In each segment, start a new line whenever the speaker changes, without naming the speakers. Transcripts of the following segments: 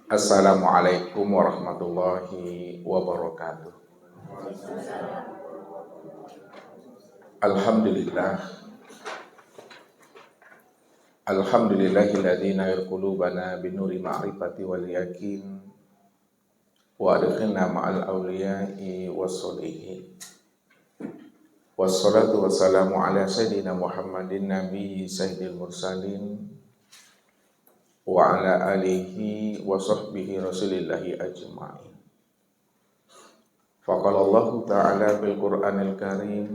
Assalamualaikum warahmatullahi wabarakatuh. Alhamdulillah. Alhamdulillahilladzi nayar qulubana binuri ma'rifati wal yakin wa adkhilna ma'al awliya'i wassolihin. Wassalatu wassalamu ala sayyidina Muhammadin nabiyyi sayyidil mursalin wa ala alihi wa sahbihi rasulillahi ajma'in. Faqala Allah ta'ala bil Qur'anil Karim,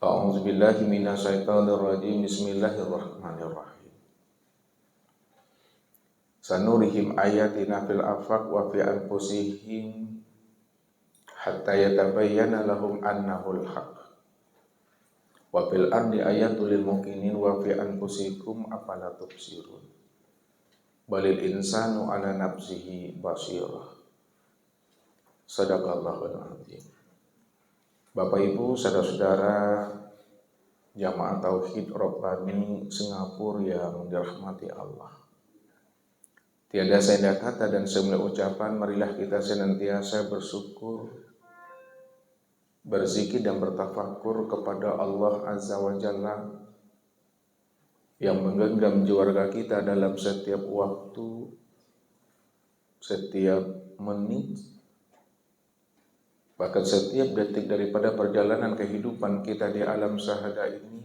a'udzu billahi minasyaitonir rajim. Bismillahirrahmanirrahim. Sanurihim ayatina fil afaq wa fi anfusihim hatta yatabayyana lahum annahul haq. Wa fil ardi ayatul lil muqinin wa fi anfusikum afala tubsirun. Balil insanu ala nafsihi basirah. Sadaqallahul azim. Bapak Ibu, saudara-saudara jamaah tauhid Rabbani Singapura yang dirahmati Allah. Tiada senda kata dan semula ucapan, marilah kita senantiasa bersyukur, berzikir dan bertafakur kepada Allah Azza wa Jalla yang menggenggam jiwa kita dalam setiap waktu, setiap menit, bahkan setiap detik daripada perjalanan kehidupan kita di alam syahadah ini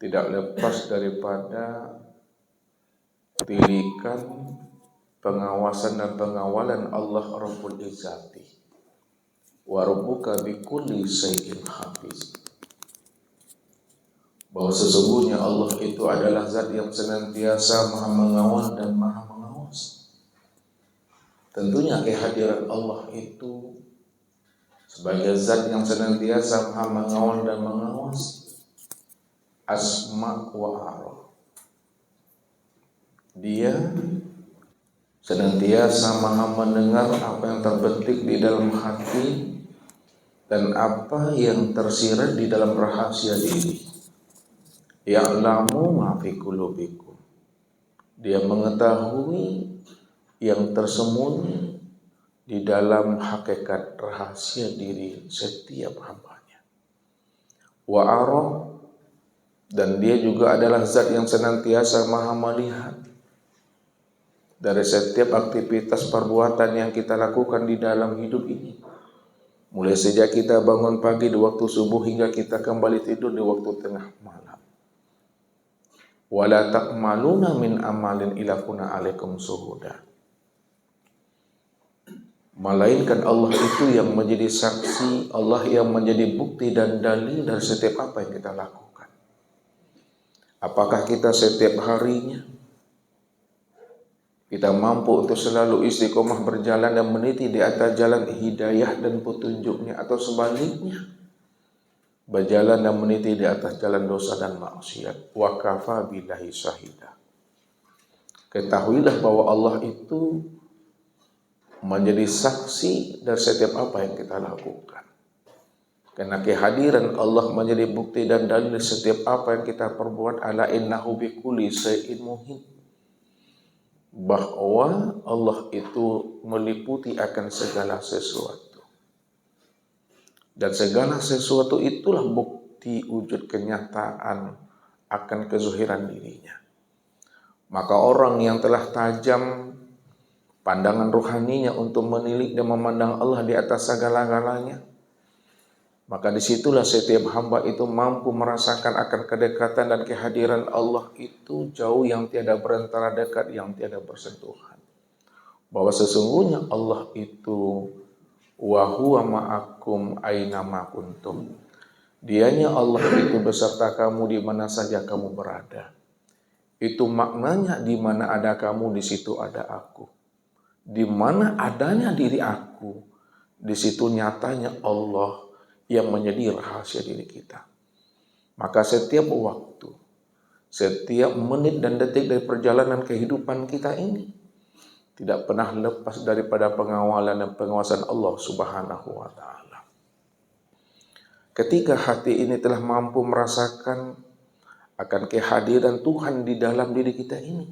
tidak lepas daripada tilikan, pengawasan dan pengawalan Allah Rabbul Izzati. Wa rabbuka bikulli syai'in hafiz. Bahwa sesungguhnya Allah itu adalah zat yang senantiasa maha mengawal dan maha mengawas. Tentunya kehadiran Allah itu sebagai zat yang senantiasa maha mengawal dan mengawas, asma wa arah. Dia senantiasa maha mendengar apa yang terbetik di dalam hati dan apa yang tersirat di dalam rahasia diri. Ya'lamu ma fi qulubikum. Dia mengetahui yang tersembunyi di dalam hakikat rahasia diri setiap hambanya. Wa arah, dan dia juga adalah zat yang senantiasa maha melihat dari setiap aktivitas perbuatan yang kita lakukan di dalam hidup ini. Mulai sejak kita bangun pagi di waktu subuh hingga kita kembali tidur di waktu tengah malam. Wala ta'maluna min amalin ila kuna alaikum suhuda. Melainkan Allah itu yang menjadi saksi, Allah yang menjadi bukti dan dalil dari setiap apa yang kita lakukan. Apakah kita setiap harinya kita mampu untuk selalu istiqomah berjalan dan meniti di atas jalan hidayah dan petunjuknya, atau sebaliknya berjalan dan meniti di atas jalan dosa dan maksiat. Wa kafa billahi syahida. Ketahuilah bahwa Allah itu menjadi saksi dari setiap apa yang kita lakukan. Karena kehadiran Allah menjadi bukti dan dalil setiap apa yang kita perbuat. Ala innahu bikulli syai'in muhit. Bahwa Allah itu meliputi akan segala sesuatu. Dan segala sesuatu itulah bukti wujud kenyataan akan kezuhiran dirinya. Maka orang yang telah tajam pandangan rohaninya untuk menilik dan memandang Allah di atas segala-galanya, maka disitulah setiap hamba itu mampu merasakan akan kedekatan dan kehadiran Allah itu jauh yang tiada berantara, dekat yang tiada bersentuhan. Bahwa sesungguhnya Allah itu wa huwa ma'akum aina ma kuntum. Dianya Allah itu beserta kamu di mana saja kamu berada. Itu maknanya di mana ada kamu, di situ ada aku. Di mana adanya diri aku, di situ nyatanya Allah yang menjadi rahasia diri kita. Maka setiap waktu, setiap menit dan detik dari perjalanan kehidupan kita ini tidak pernah lepas daripada pengawalan dan pengawasan Allah Subhanahu wa ta'ala. Ketika hati ini telah mampu merasakan akan kehadiran Tuhan di dalam diri kita ini,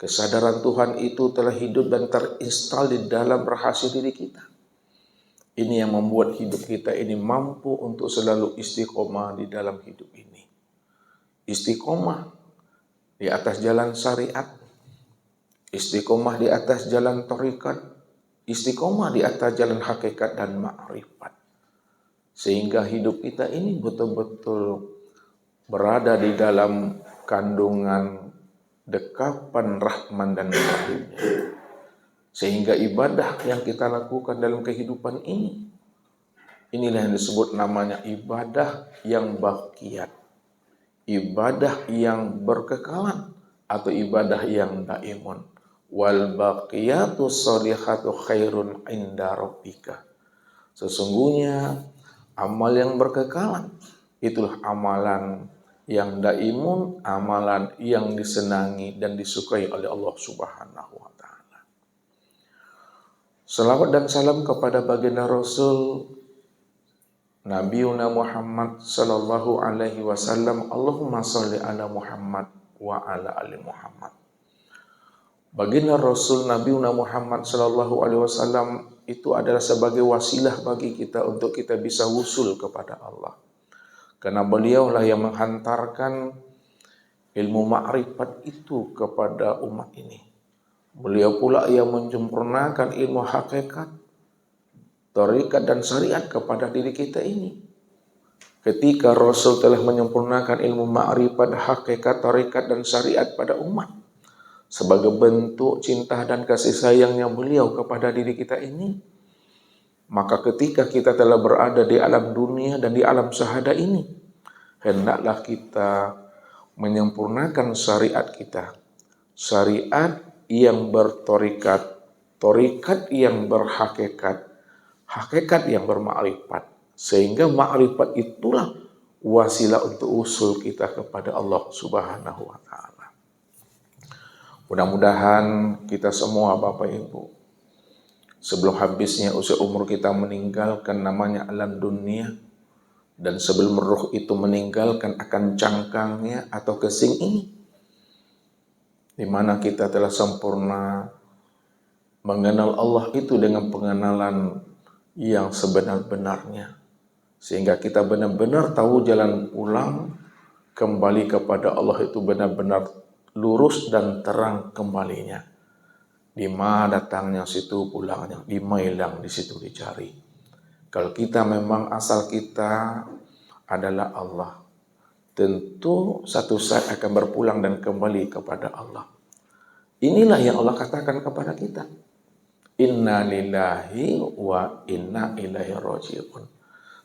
Kesadaran Tuhan itu telah hidup dan terinstal di dalam rahasia diri kita. Ini yang membuat hidup kita ini mampu untuk selalu istiqomah di dalam hidup ini. Istiqomah di atas jalan syariat, istiqomah di atas jalan thariqat, istiqomah di atas jalan hakikat dan ma'rifat. Sehingga hidup kita ini betul-betul berada di dalam kandungan dekapan Rahman dan Rahimnya. Sehingga ibadah yang kita lakukan dalam kehidupan ini, inilah yang disebut namanya ibadah yang baqiyat, ibadah yang berkekalan atau ibadah yang daimun. Wal baqiyatu sholihatu khairun inda rabbika. Sesungguhnya amal yang berkekalan itulah amalan yang daimun, amalan yang disenangi dan disukai oleh Allah Subhanahu wa taala. Salawat dan salam kepada baginda Rasul Nabiuna Muhammad sallallahu alaihi wasallam. Allahumma shalli ala Muhammad wa ala ali Muhammad. Baginda Rasul Nabiuna Muhammad sallallahu alaihi wasallam itu adalah sebagai wasilah bagi kita untuk kita bisa wusul kepada Allah. Karena beliaulah yang menghantarkan ilmu ma'rifat itu kepada umat ini. Beliau pula yang menyempurnakan ilmu hakikat, thariqat dan syariat kepada diri kita ini. Ketika Rasul telah menyempurnakan ilmu ma'rifat, hakikat, thariqat dan syariat pada umat, sebagai bentuk cinta dan kasih sayangnya beliau kepada diri kita ini, maka ketika kita telah berada di alam dunia dan di alam syahada ini, hendaklah kita menyempurnakan syariat kita. Syariat yang berthariqat, thariqat yang berhakikat, hakikat yang bermakrifat. Sehingga makrifat itulah wasilah untuk usul kita kepada Allah Subhanahu wa taala. Mudah-mudahan kita semua Bapak Ibu, sebelum habisnya usia umur kita meninggalkan namanya alam dunia, dan sebelum roh itu meninggalkan akan cangkangnya atau kesing ini, di mana kita telah sempurna mengenal Allah itu dengan pengenalan yang sebenar-benarnya, sehingga kita benar-benar tahu jalan pulang kembali kepada Allah itu benar-benar lurus dan terang kembalinya. Di mana datangnya situ pulangnya, di mailang di situ dicari. Kalau kita memang asal kita adalah Allah, tentu satu saat akan berpulang dan kembali kepada Allah. Inilah yang Allah katakan kepada kita. Inna lillahi wa inna ilaihi raji'un.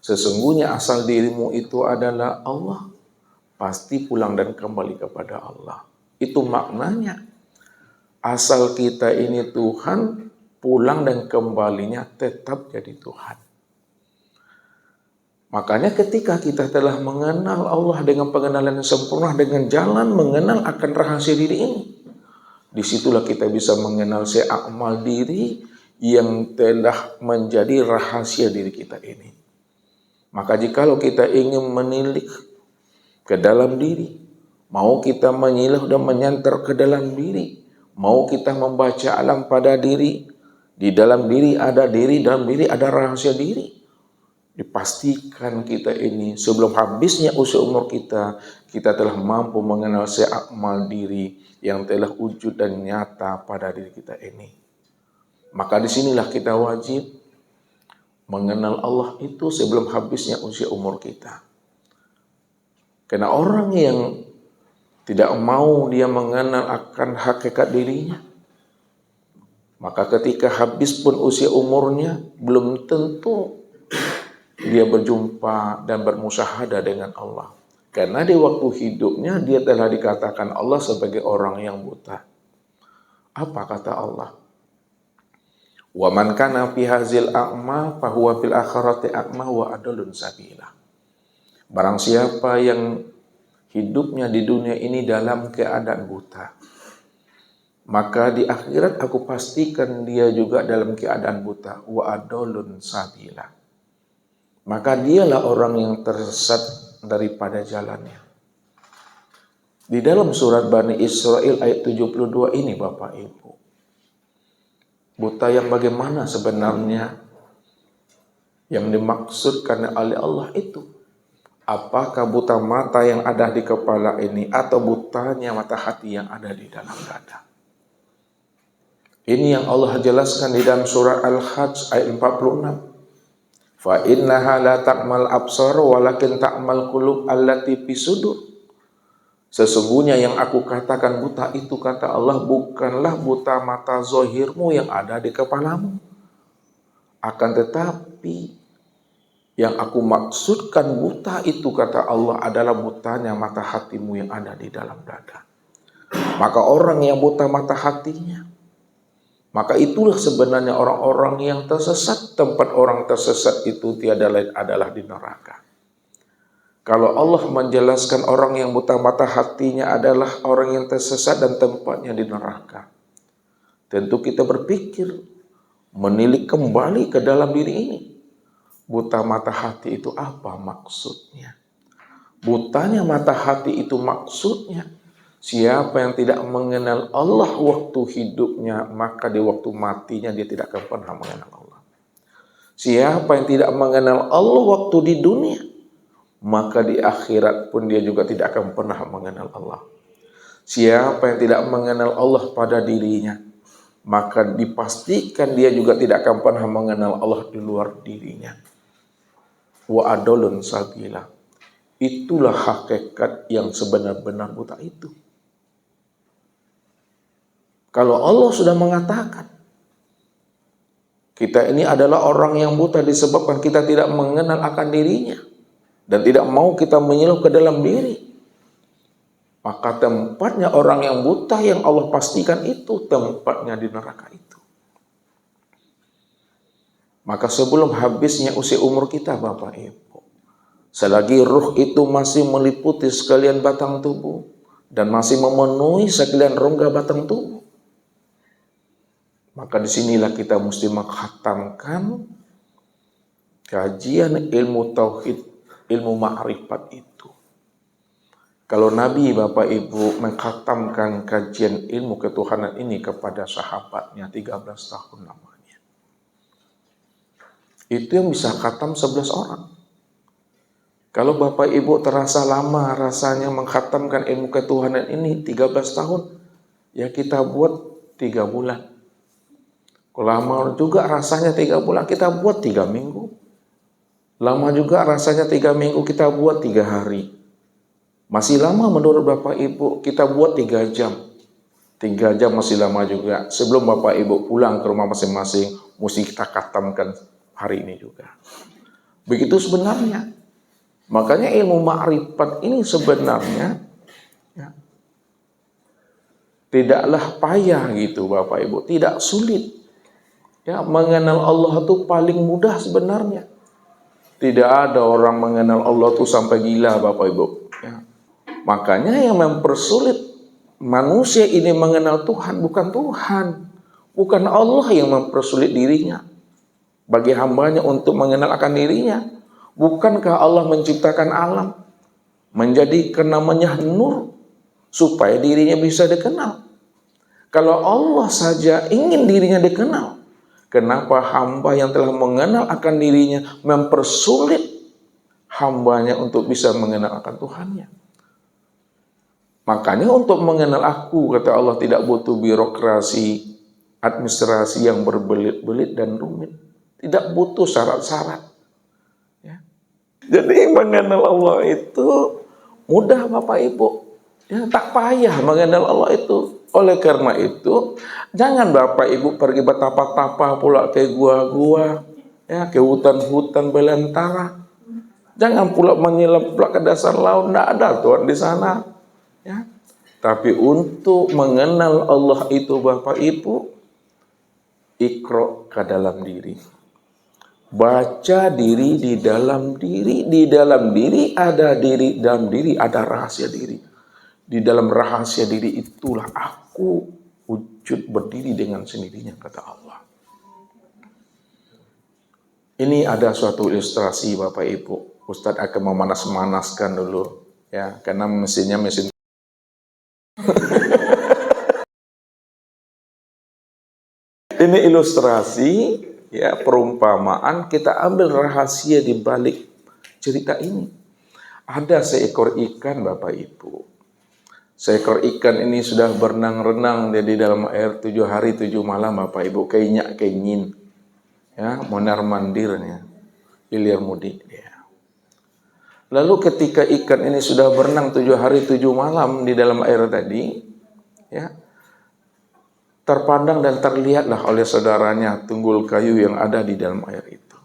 Sesungguhnya asal dirimu itu adalah Allah, pasti pulang dan kembali kepada Allah. Itu maknanya. Asal kita ini Tuhan, pulang dan kembalinya tetap jadi Tuhan. Makanya ketika kita telah mengenal Allah dengan pengenalan yang sempurna, dengan jalan mengenal akan rahasia diri ini, disitulah kita bisa mengenal seamal diri yang telah menjadi rahasia diri kita ini. Maka jikalau kita ingin menilik ke dalam diri, mau kita menyilah dan menyantar ke dalam diri, mau kita membaca alam pada diri, di dalam diri ada diri, dalam diri ada rahasia diri. Dipastikan kita ini sebelum habisnya usia umur kita, kita telah mampu mengenal seamal diri yang telah wujud dan nyata pada diri kita ini. Maka disinilah kita wajib mengenal Allah itu sebelum habisnya usia umur kita. Karena orang yang tidak mau dia mengenal akan hakikat dirinya, maka ketika habis pun usia umurnya, belum tentu dia berjumpa dan bermusyahadah dengan Allah. Karena di waktu hidupnya dia telah dikatakan Allah sebagai orang yang buta. Apa kata Allah? Wa man kana fi hazil a'ma fa huwa fil akhirati a'ma wa adallun sabila. Barang siapa yang hidupnya di dunia ini dalam keadaan buta, maka di akhirat aku pastikan dia juga dalam keadaan buta. Wa adallun sabila. Maka dialah orang yang tersesat daripada jalannya. Di dalam surat Bani Israel ayat 72 ini Bapak Ibu, buta yang bagaimana sebenarnya yang dimaksudkan oleh Allah itu? Apakah buta mata yang ada di kepala ini atau butanya mata hati yang ada di dalam dada? Ini yang Allah jelaskan di dalam surah Al-Hajj ayat 46. Fa innaha la ta'mal absar walakin ta'mal qulub allati fi sudur. Sesungguhnya yang aku katakan buta itu, kata Allah, bukanlah buta mata zohirmu yang ada di kepalamu. Akan tetapi yang aku maksudkan buta itu, kata Allah, adalah butanya mata hatimu yang ada di dalam dada. Maka orang yang buta mata hatinya, maka itulah sebenarnya orang-orang yang tersesat. Tempat orang tersesat itu tiada lain adalah di neraka. Kalau Allah menjelaskan orang yang buta mata hatinya adalah orang yang tersesat dan tempatnya di neraka, tentu kita berpikir, menilik kembali ke dalam diri ini. Buta mata hati itu apa maksudnya? Butanya mata hati itu maksudnya, siapa yang tidak mengenal Allah waktu hidupnya, maka di waktu matinya dia tidak akan pernah mengenal Allah. Siapa yang tidak mengenal Allah waktu di dunia, maka di akhirat pun dia juga tidak akan pernah mengenal Allah. Siapa yang tidak mengenal Allah pada dirinya, maka dipastikan dia juga tidak akan pernah mengenal Allah di luar dirinya. Wa adolun sabila. Itulah hakikat yang sebenar-benar buta itu. Kalau Allah sudah mengatakan kita ini adalah orang yang buta disebabkan kita tidak mengenal akan dirinya dan tidak mau kita menyeluruh ke dalam diri, maka tempatnya orang yang buta yang Allah pastikan itu tempatnya di neraka itu. Maka sebelum habisnya usia umur kita Bapak Ibu, selagi ruh itu masih meliputi sekalian batang tubuh dan masih memenuhi sekalian rongga batang tubuh, maka disinilah kita mesti mengkhatamkan kajian ilmu tauhid, ilmu ma'rifat itu. Kalau Nabi Bapak Ibu mengkhatamkan kajian ilmu ketuhanan ini kepada sahabatnya 13 tahun lamanya, itu yang bisa khatam 11 orang. Kalau Bapak Ibu terasa lama rasanya mengkhatamkan ilmu ketuhanan ini 13 tahun, ya kita buat 3 bulan. Kalau lama juga rasanya 3 bulan, kita buat 3 minggu. Lama juga rasanya 3 minggu, kita buat 3 hari. Masih lama menurut Bapak Ibu, kita buat 3 jam. 3 jam masih lama juga. Sebelum Bapak Ibu pulang ke rumah masing-masing, mesti kita khatamkan hari ini juga. Begitu sebenarnya. Makanya ilmu ma'rifat ini sebenarnya ya, tidaklah payah gitu Bapak Ibu, tidak sulit. Ya, mengenal Allah itu paling mudah sebenarnya. Tidak ada orang mengenal Allah itu sampai gila Bapak Ibu. Ya. Makanya yang mempersulit manusia ini mengenal Tuhan bukan Tuhan, bukan Allah yang mempersulit dirinya bagi hambanya untuk mengenal akan dirinya. Bukankah Allah menciptakan alam, menjadikan namanya nur, supaya dirinya bisa dikenal? Kalau Allah saja ingin dirinya dikenal, kenapa hamba yang telah mengenal akan dirinya mempersulit hambanya untuk bisa mengenal akan Tuhannya? Makanya untuk mengenal aku, kata Allah, tidak butuh birokrasi, administrasi yang berbelit-belit dan rumit. Tidak butuh syarat-syarat. Jadi mengenal Allah itu mudah Bapak Ibu. Ya, tak payah mengenal Allah itu. Oleh karena itu, jangan Bapak Ibu pergi bertapa-tapa pula ke gua-gua, ya, ke hutan-hutan belantara. Jangan pula menyelam pula ke dasar laut, tidak ada Tuhan di sana. Ya. Tapi untuk mengenal Allah itu Bapak Ibu, ikro ke dalam diri. Baca diri di dalam diri ada diri, dalam diri ada rahasia diri. Di dalam rahasia diri itulah aku wujud berdiri dengan sendirinya, kata Allah. Ini ada suatu ilustrasi Bapak Ibu. Ustadz akan memanas-manaskan dulu, ya, karena mesin Ini ilustrasi, ya, perumpamaan, kita ambil rahasia di balik cerita ini. Ada seekor ikan, Bapak Ibu. Seekor ikan ini sudah berenang-renang di dalam air 7 hari 7 malam, Bapak Ibu, kenyak kenyin, ya, mondar mandirnya, ilir mudik dia. Lalu ketika ikan ini sudah berenang 7 hari 7 malam di dalam air tadi, ya, terpandang dan terlihatlah oleh saudaranya tunggul kayu yang ada di dalam air itu.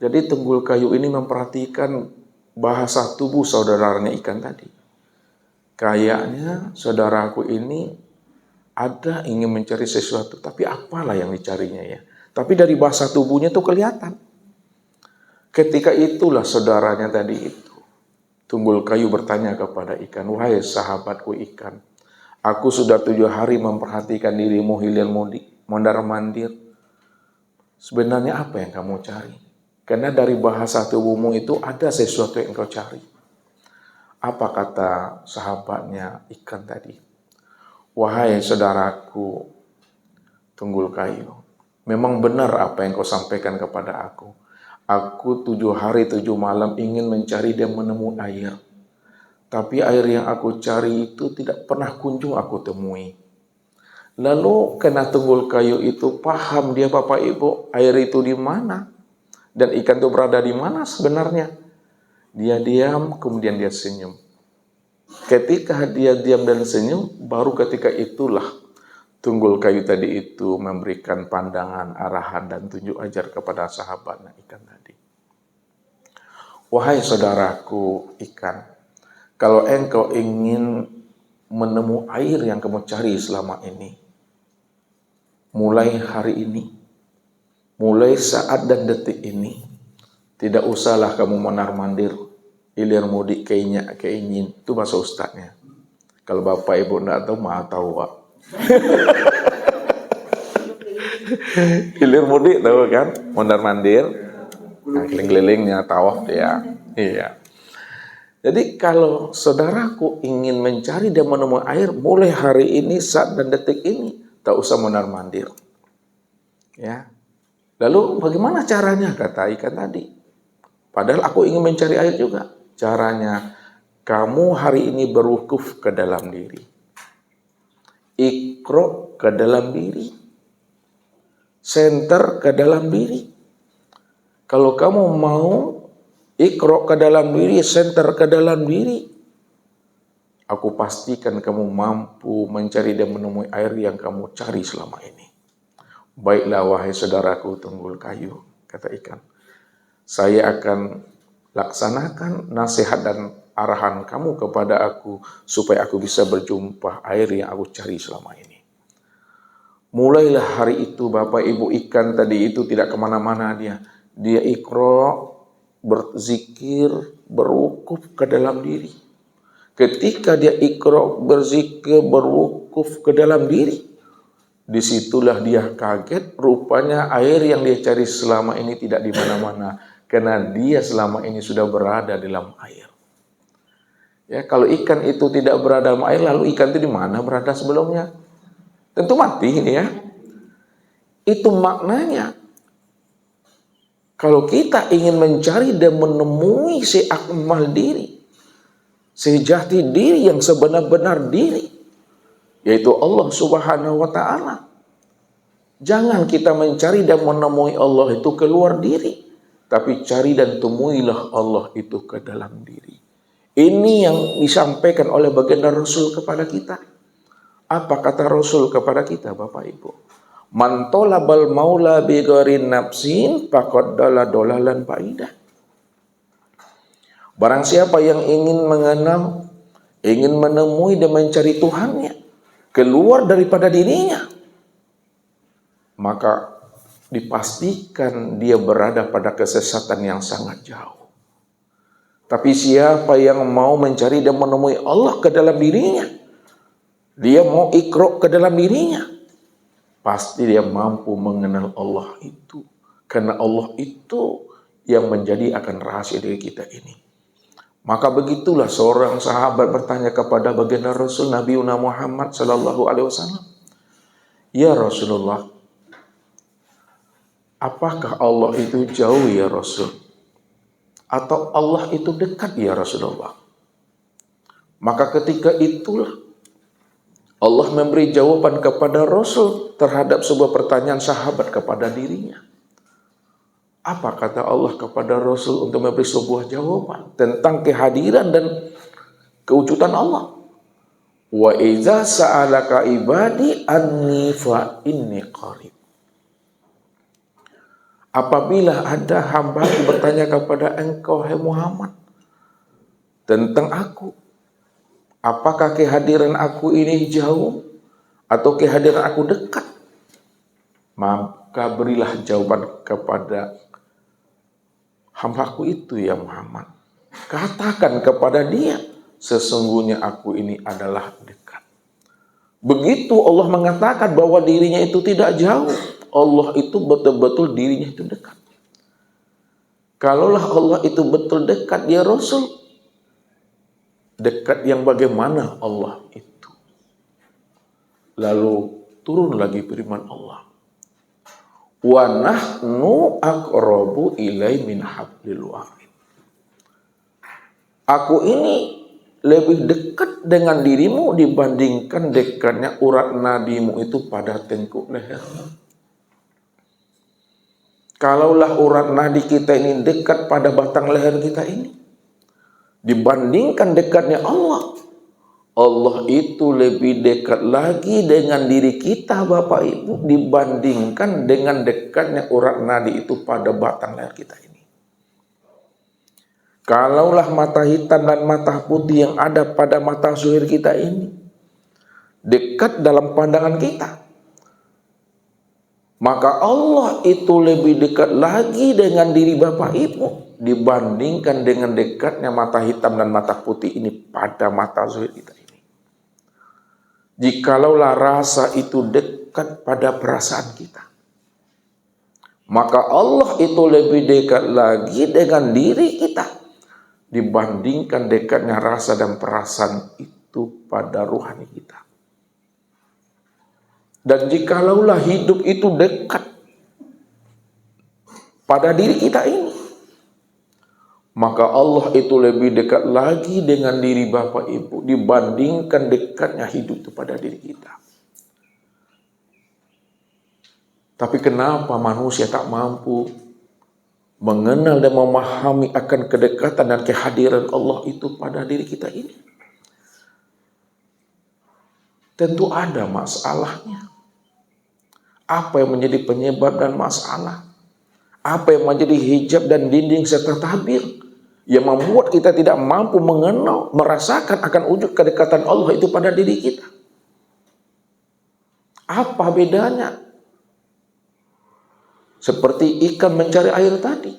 Jadi tunggul kayu ini memperhatikan bahasa tubuh saudaranya ikan tadi. Kayaknya saudaraku ini ada ingin mencari sesuatu, tapi apalah yang dicarinya ya. Tapi dari bahasa tubuhnya tuh kelihatan. Ketika itulah saudaranya tadi itu, tunggul kayu bertanya kepada ikan, "Wahai sahabatku ikan, aku sudah 7 hari memperhatikan dirimu hilir mudik, mondar mandir. Sebenarnya apa yang kamu cari? Karena dari bahasa tubuhmu itu ada sesuatu yang kau cari." Apa kata sahabatnya ikan tadi? "Wahai saudaraku tunggul kayu, memang benar apa yang kau sampaikan kepada aku. Aku 7 hari 7 malam ingin mencari dan menemui air. Tapi air yang aku cari itu tidak pernah kunjung aku temui." Lalu kena tunggul kayu itu paham dia, Bapak Ibu, air itu di mana dan ikan itu berada di mana sebenarnya. Dia diam, kemudian dia senyum. Ketika dia diam dan senyum, baru ketika itulah tunggul kayu tadi itu memberikan pandangan, arahan, dan tunjuk ajar kepada sahabatnya ikan tadi. "Wahai saudaraku ikan, kalau engkau ingin menemui air yang kamu cari selama ini, mulai hari ini, mulai saat dan detik ini, tidak usahlah kamu mondar-mandir, ilir mudik, kenyak keingin." Itu bahasa ustadznya. Kalau Bapak Ibu enggak tahu, mah tahu, Pak. Ilir mudik tahu kan? Mondar-mandir, nah, keliling-kelilingnya tawaf dia. Iya. Jadi kalau saudaraku ingin mencari dan menemui air, mulai hari ini, saat dan detik ini, tak usah mondar-mandir. Ya. Lalu bagaimana caranya? Kata ikan tadi. Padahal aku ingin mencari air juga. Caranya, kamu hari ini berwukuf ke dalam diri. Iqra ke dalam diri. Center ke dalam diri. Kalau kamu mau iqra ke dalam diri, center ke dalam diri, aku pastikan kamu mampu mencari dan menemui air yang kamu cari selama ini. Baiklah wahai saudaraku tunggul kayu, kata ikan. Saya akan laksanakan nasihat dan arahan kamu kepada aku supaya aku bisa berjumpa air yang aku cari selama ini. Mulailah hari itu Bapak Ibu ikan tadi itu tidak kemana-mana dia. Dia iqra, berzikir, berwukuf ke dalam diri. Ketika dia iqra, berzikir, berwukuf ke dalam diri, disitulah dia kaget, rupanya air yang dia cari selama ini tidak di mana-mana, karena dia selama ini sudah berada dalam air. Ya, kalau ikan itu tidak berada dalam air, lalu ikan itu di mana berada sebelumnya? Tentu mati ini ya. Itu maknanya. Kalau kita ingin mencari dan menemui si akmal diri, sejati diri yang sebenar-benar diri, yaitu Allah Subhanahu wa Ta'ala. Jangan kita mencari dan menemui Allah itu keluar diri, tapi cari dan temuilah Allah itu ke dalam diri. Ini yang disampaikan oleh baginda Rasul kepada kita. Apa kata Rasul kepada kita, Bapak Ibu? Man talabal maula bi ghairi nafsin faqad dalla dolalan baidah. Barang siapa yang ingin mengenal, ingin menemui dan mencari Tuhannya keluar daripada dirinya, maka dipastikan dia berada pada kesesatan yang sangat jauh. Tapi siapa yang mau mencari dan menemui Allah ke dalam dirinya, dia mau iqra ke dalam dirinya, pasti dia mampu mengenal Allah itu. Karena Allah itu yang menjadi akan rahasia diri kita ini. Maka begitulah seorang sahabat bertanya kepada baginda Rasul Nabi Muhammad sallallahu alaihi wasallam, "Ya Rasulullah, apakah Allah itu jauh ya Rasul? Atau Allah itu dekat ya Rasulullah?" Maka ketika itulah Allah memberi jawaban kepada Rasul terhadap sebuah pertanyaan sahabat kepada dirinya. Apa kata Allah kepada Rasul untuk memberi sebuah jawaban tentang kehadiran dan kewujudan Allah? Wa idza sa'alaka ibadi anni fa inni qarib. Apabila ada hamba bertanya kepada engkau, hai Muhammad, tentang aku, apakah kehadiran aku ini jauh atau kehadiran aku dekat? Maka berilah jawaban kepada hambaku itu ya Muhammad. Katakan kepada dia, sesungguhnya aku ini adalah dekat. Begitu Allah mengatakan bahwa dirinya itu tidak jauh, Allah itu betul-betul dirinya itu dekat. Kalaulah Allah itu betul dekat, ya Rasul, dekat yang bagaimana Allah itu? Lalu turun lagi firman Allah, wa nahnu aqrabu ilai min hablil warid. Aku ini lebih dekat dengan dirimu dibandingkan dekatnya urat nadimu itu pada tengkuk leher. Kalaulah urat nadi kita ini dekat pada batang leher kita ini, dibandingkan dekatnya Allah, Allah itu lebih dekat lagi dengan diri kita Bapak Ibu dibandingkan dengan dekatnya urat nadi itu pada batang leher kita ini. Kalaulah mata hitam dan mata putih yang ada pada mata zuhir kita ini dekat dalam pandangan kita, maka Allah itu lebih dekat lagi dengan diri Bapak Ibu dibandingkan dengan dekatnya mata hitam dan mata putih ini pada mata zuhir kita ini. Jikalaulah rasa itu dekat pada perasaan kita, maka Allah itu lebih dekat lagi dengan diri kita dibandingkan dekatnya rasa dan perasaan itu pada ruhani kita. Dan jikalaulah hidup itu dekat pada diri kita ini, maka Allah itu lebih dekat lagi dengan diri Bapak Ibu dibandingkan dekatnya hidup itu pada diri kita. Tapi kenapa manusia tak mampu mengenal dan memahami akan kedekatan dan kehadiran Allah itu pada diri kita ini? Tentu ada masalahnya. Apa yang menjadi penyebab dan masalah? Apa yang menjadi hijab dan dinding serta tabir yang membuat kita tidak mampu mengenal, merasakan akan wujud kedekatan Allah itu pada diri kita? Apa bedanya? Seperti ikan mencari air tadi,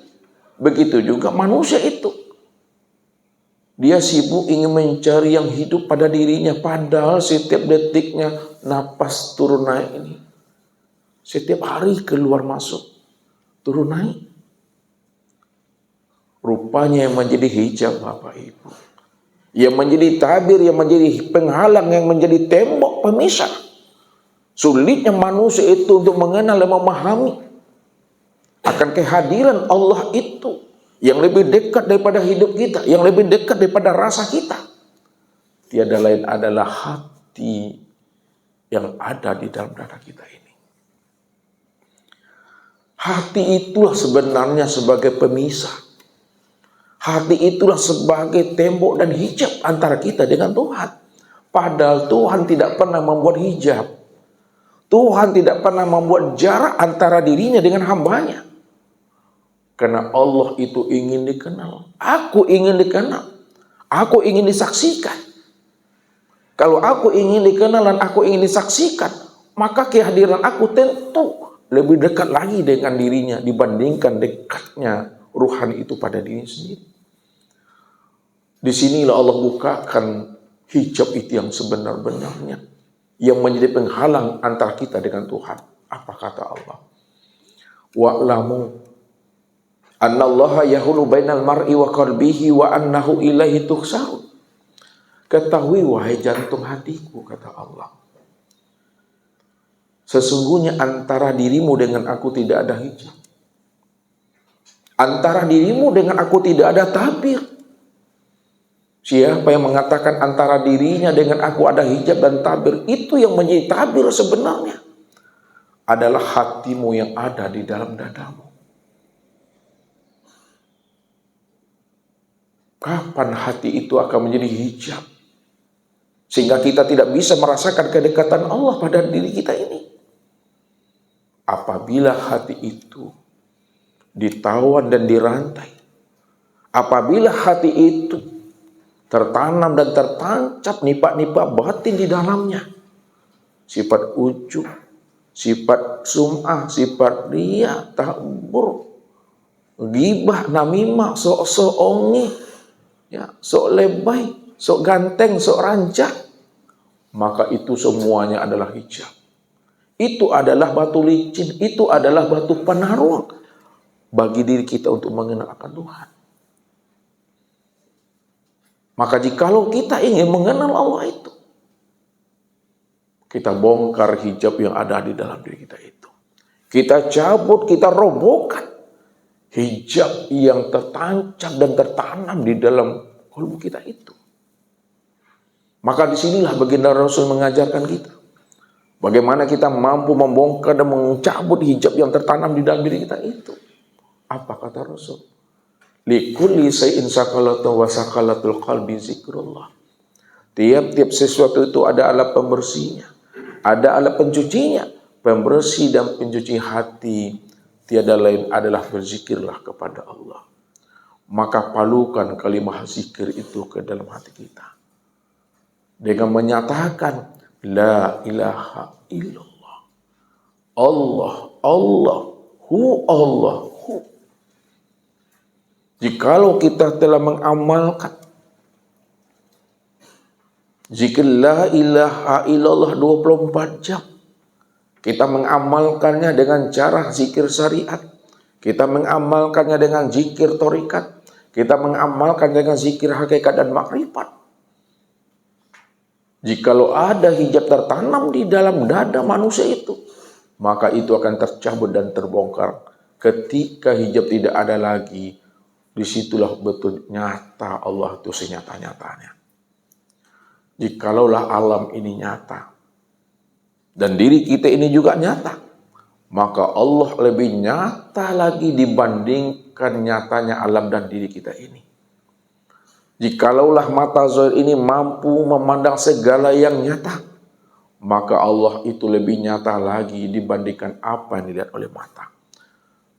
begitu juga manusia itu. Dia sibuk ingin mencari yang hidup pada dirinya, padahal setiap detiknya napas turun naik ini. Setiap hari keluar masuk, turun naik. Rupanya yang menjadi hijab Bapak Ibu, yang menjadi tabir, yang menjadi penghalang, yang menjadi tembok pemisah, sulitnya manusia itu untuk mengenal dan memahami akan kehadiran Allah itu yang lebih dekat daripada hidup kita, yang lebih dekat daripada rasa kita. Tiada lain adalah hati yang ada di dalam dada kita ini. Hati itulah sebenarnya sebagai pemisah. Hati itulah sebagai tembok dan hijab antara kita dengan Tuhan. Padahal Tuhan tidak pernah membuat hijab. Tuhan tidak pernah membuat jarak antara dirinya dengan hambanya. Karena Allah itu ingin dikenal. Aku ingin dikenal. Aku ingin disaksikan. Kalau aku ingin dikenal dan aku ingin disaksikan, maka kehadiran aku tentu lebih dekat lagi dengan dirinya dibandingkan dekatnya ruhani itu pada dirinya sendiri. Disinilah Allah bukakan hijab itu yang sebenar-benarnya, yang menjadi penghalang antara kita dengan Tuhan. Apa kata Allah? Wa'lamu Annallaha yahulu bainal mar'i wa qalbihi wa annahu ilaihi tuhsarun. Ketahui wahai jantung hatiku, kata Allah, sesungguhnya antara dirimu dengan aku tidak ada hijab. Antara dirimu dengan aku tidak ada tabir. Siapa yang mengatakan antara dirinya dengan aku ada hijab dan tabir, itu yang menjadi tabir sebenarnya adalah hatimu yang ada di dalam dadamu. Kapan hati itu akan menjadi hijab sehingga kita tidak bisa merasakan kedekatan Allah pada diri kita ini? Apabila hati itu ditawan dan dirantai, apabila hati itu tertanam dan tertancap nipa-nipa batin di dalamnya, sifat ujub, sifat sum'ah, sifat riya, takbur, ghibah, namimah, sok-sok ongi, ya, sok lebay, sok ganteng, sok rancak, maka itu semuanya adalah hijab. Itu adalah batu licin, itu adalah batu penaruh bagi diri kita untuk mengenal akan Tuhan. Maka jikalau kita ingin mengenal Allah itu, kita bongkar hijab yang ada di dalam diri kita itu. Kita cabut, kita robohkan hijab yang tertancap dan tertanam di dalam kalbu kita itu. Maka disinilah baginda Rasul mengajarkan kita bagaimana kita mampu membongkar dan mencabut hijab yang tertanam di dalam diri kita itu. Apa kata Rasul? Likulli shay'in sakalatun wa sakalatul qalbi zikrullah. Tiap-tiap sesuatu itu ada alat pembersihnya, ada alat pencucinya. Pembersih dan pencuci hati tiada lain adalah berzikirlah kepada Allah. Maka palukan kalimat zikir itu ke dalam hati kita dengan menyatakan la ilaha illallah, Allah, Allah. Jikalau kita telah mengamalkan zikir la ilaha illallah 24 jam, kita mengamalkannya dengan cara zikir syariat, kita mengamalkannya dengan zikir torikat, kita mengamalkan dengan zikir hakikat dan makrifat. Jikalau ada hijab tertanam di dalam dada manusia itu, maka itu akan tercabut dan terbongkar. Ketika hijab tidak ada lagi, disitulah betul nyata Allah itu senyata-nyatanya. Jikalaulah alam ini nyata dan diri kita ini juga nyata, maka Allah lebih nyata lagi dibandingkan nyatanya alam dan diri kita ini. Jikalaulah mata zahir ini mampu memandang segala yang nyata, maka Allah itu lebih nyata lagi dibandingkan apa yang dilihat oleh mata.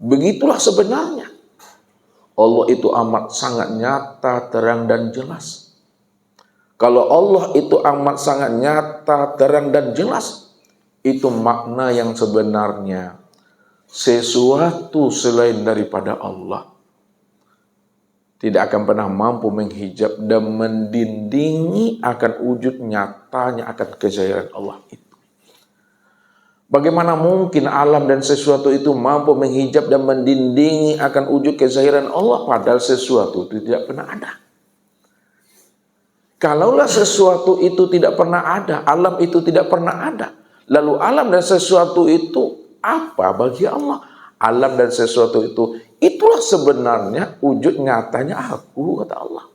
Begitulah sebenarnya Allah itu amat sangat nyata, terang dan jelas. Kalau Allah itu amat sangat nyata, terang dan jelas, itu makna yang sebenarnya sesuatu selain daripada Allah tidak akan pernah mampu menghijab dan mendindingi akan wujud nyatanya akan kezahiran Allah itu. Bagaimana mungkin alam dan sesuatu itu mampu menghijab dan mendindingi akan wujud kezahiran Allah, padahal sesuatu itu tidak pernah ada. Kalaulah sesuatu itu tidak pernah ada, alam itu tidak pernah ada, lalu alam dan sesuatu itu apa bagi Allah? Alam dan sesuatu itu, itulah sebenarnya wujud nyatanya aku, kata Allah.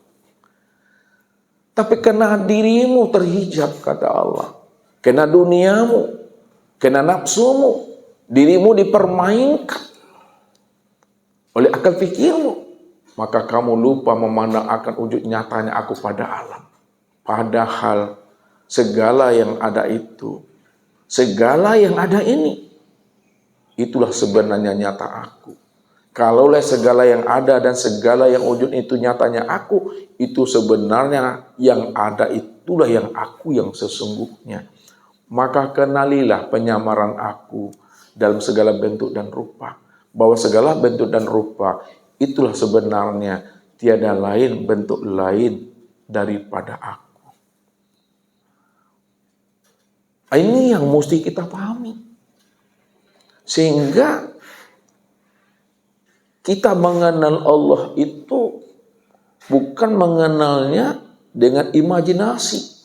Tapi karena dirimu terhijab, kata Allah, karena duniamu, karena nafsumu, dirimu dipermainkan oleh akal fikirmu, maka kamu lupa memandang akan wujud nyatanya aku pada alam. Padahal segala yang ada itu, segala yang ada ini, itulah sebenarnya nyata aku. Kalaulah segala yang ada dan segala yang wujud itu nyatanya aku, itu sebenarnya yang ada itulah yang aku yang sesungguhnya. Maka kenalilah penyamaran aku dalam segala bentuk dan rupa. Bahwa segala bentuk dan rupa itulah sebenarnya tiada lain bentuk lain daripada aku. Ini yang mesti kita pahami. Sehingga Kita mengenal Allah itu bukan mengenalnya dengan imajinasi.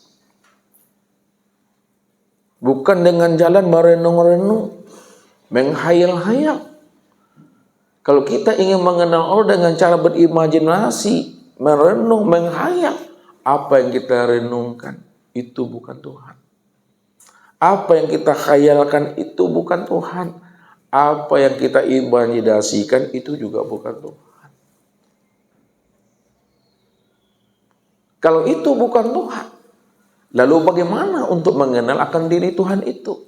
Bukan dengan jalan merenung-renung, menghayal-hayal. Kalau kita ingin mengenal Allah dengan cara berimajinasi, merenung, menghayal, apa yang kita renungkan itu bukan Tuhan. Apa yang kita khayalkan itu bukan Tuhan. Apa yang kita imajinasikan itu juga bukan Tuhan. Kalau itu bukan Tuhan, lalu bagaimana untuk mengenal akan diri Tuhan itu?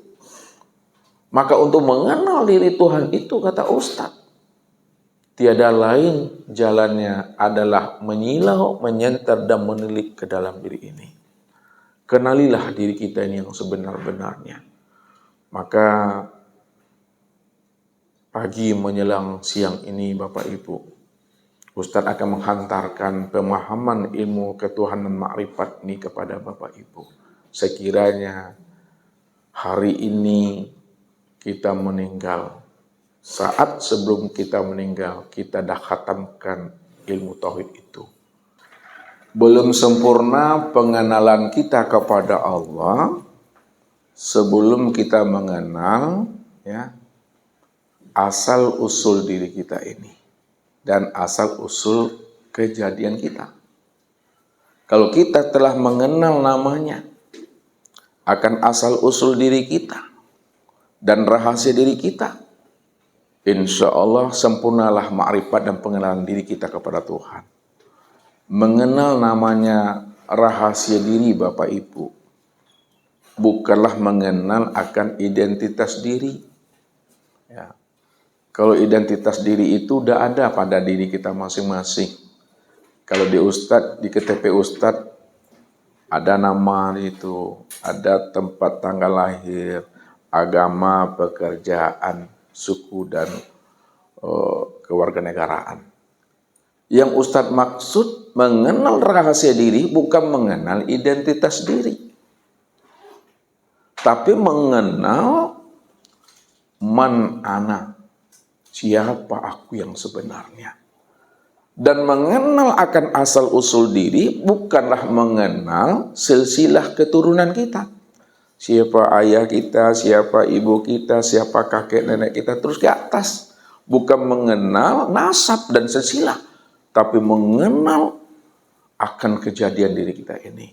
Maka untuk mengenal diri Tuhan itu, kata Ustadz, tiada lain jalannya adalah menyilau, menyentar, dan menilik ke dalam diri ini. Kenalilah diri kita ini yang sebenar-benarnya. Maka pagi menjelang siang ini Bapak Ibu, Ustadz akan menghantarkan pemahaman ilmu ketuhanan makrifat ini kepada Bapak Ibu. Sekiranya hari ini kita meninggal, saat sebelum kita meninggal, kita dah khatamkan ilmu tauhid itu. Belum sempurna pengenalan kita kepada Allah sebelum kita mengenal asal usul diri kita ini dan asal usul kejadian kita. Kalau kita telah mengenal namanya, akan asal usul diri kita dan rahasia diri kita, insya Allah sempurnalah makrifat dan pengenalan diri kita kepada Tuhan. Mengenal namanya rahasia diri Bapak Ibu, bukanlah mengenal akan identitas diri. Ya. Kalau identitas diri itu udah ada pada diri kita masing-masing. Kalau di KTP Ustadz, ada nama itu, ada tempat tanggal lahir, agama, pekerjaan, suku, dan kewarganegaraan. Yang Ustadz maksud mengenal rahasia diri bukan mengenal identitas diri, tapi mengenal man ana, siapa aku yang sebenarnya. Dan mengenal akan asal usul diri bukanlah mengenal silsilah keturunan kita. Siapa ayah kita, siapa ibu kita, siapa kakek nenek kita, terus ke atas. Bukan mengenal nasab dan silsilah, tapi mengenal akan kejadian diri kita ini.